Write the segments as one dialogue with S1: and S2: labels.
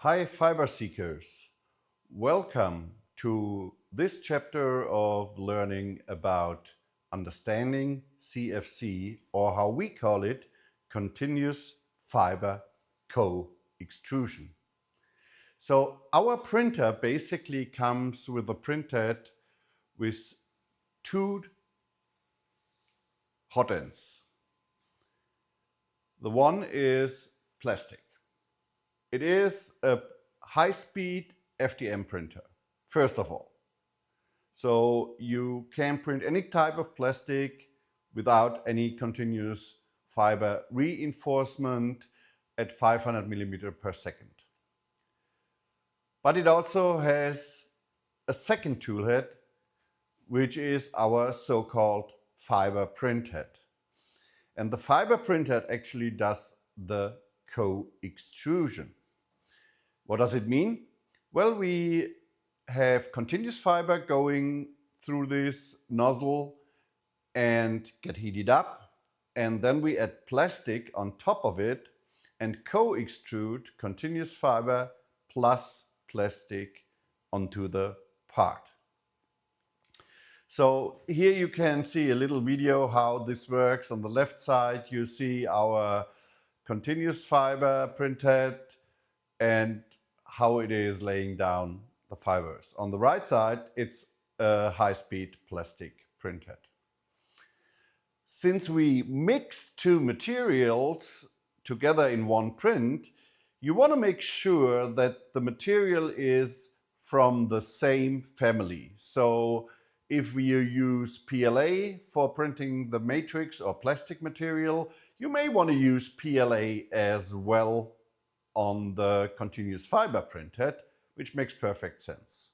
S1: Hi, fiber seekers. Welcome to this chapter of learning about understanding CFC, or how we call it, continuous fiber co-extrusion. So our printer basically comes with a printhead with two hot ends. The one is plastic. It is a high-speed FDM printer, first of all. So you can print any type of plastic without any continuous fiber reinforcement at 500 millimeter per second. But it also has a second toolhead, which is our so-called fiber printhead. And the fiber printhead actually does the co-extrusion. What does it mean? Well, we have continuous fiber going through this nozzle and get heated up, and then we add plastic on top of it and co-extrude continuous fiber plus plastic onto the part. So here you can see a little video how this works. On the left side you see our continuous fiber printhead and how it is laying down the fibers. On the right side, it's a high-speed plastic printhead. Since we mix two materials together in one print, you want to make sure that the material is from the same family. So if you use PLA for printing the matrix or plastic material, you may want to use PLA as well on the continuous fiber printhead, which makes perfect sense.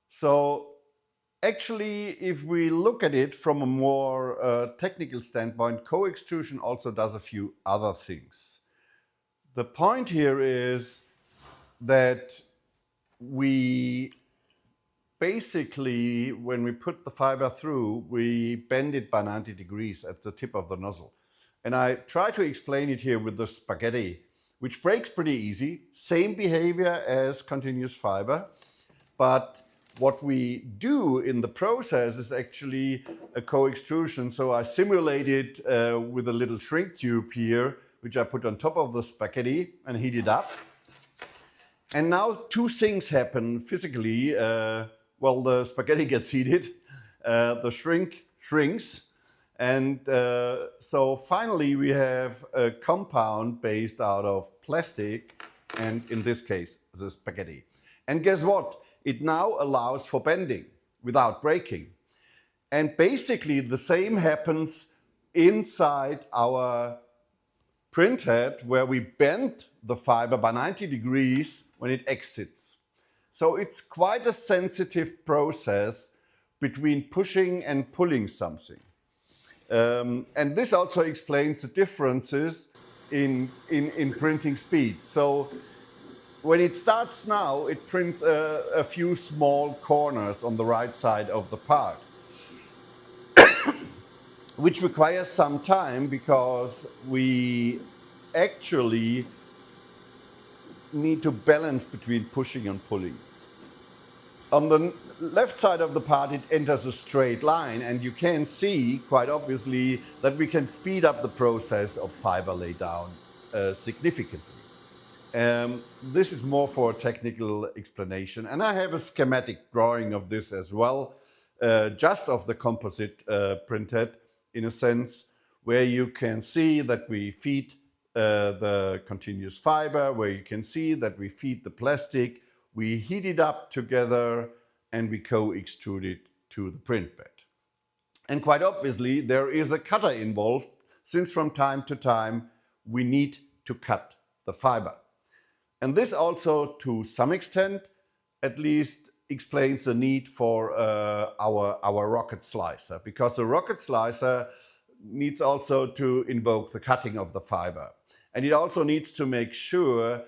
S1: So actually, if we look at it from a more technical standpoint, co-extrusion also does a few other things. The point here is that we basically, when we put the fiber through, we bend it by 90 degrees at the tip of the nozzle. And I try to explain it here with the spaghetti, which breaks pretty easy. Same behavior as continuous fiber. But what we do in the process is actually a co-extrusion. So I simulated with a little shrink tube here, which I put on top of the spaghetti and heat it up. And now two things happen physically. Well, the spaghetti gets heated, the shrink shrinks, and so finally we have a compound based out of plastic, and in this case, the spaghetti. And guess what? It now allows for bending without breaking. And basically the same happens inside our printhead, where we bend the fiber by 90 degrees when it exits. So it's quite a sensitive process between pushing and pulling something. And this also explains the differences in printing speed. So when it starts now, it prints a few small corners on the right side of the part, which requires some time because we actually need to balance between pushing and pulling. On the left side of the part, it enters a straight line, and you can see quite obviously that we can speed up the process of fiber laydown significantly. This is more for a technical explanation, and I have a schematic drawing of this as well, just of the composite printhead, in a sense, where you can see that we feed the continuous fiber, where you can see that we feed the plastic, we heat it up together, and we co-extrude it to the print bed. And quite obviously, there is a cutter involved, since from time to time we need to cut the fiber. And this also, to some extent, at least, explains the need for our rocket slicer, because the rocket slicer needs also to invoke the cutting of the fiber. And it also needs to make sure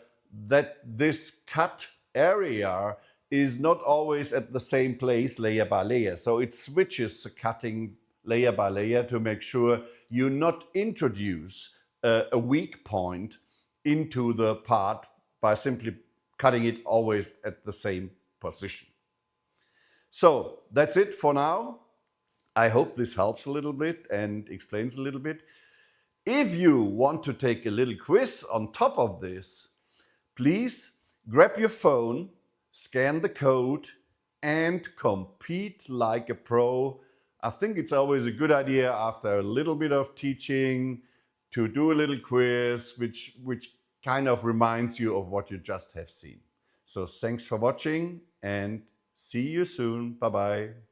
S1: that this cut area is not always at the same place layer by layer. So it switches the cutting layer by layer to make sure you not introduce a weak point into the part by simply cutting it always at the same position. So that's it for now. I hope this helps a little bit and explains a little bit. If you want to take a little quiz on top of this, please grab your phone, scan the code, and compete like a pro. I think it's always a good idea after a little bit of teaching to do a little quiz, which kind of reminds you of what you just have seen. So thanks for watching and see you soon. Bye-bye.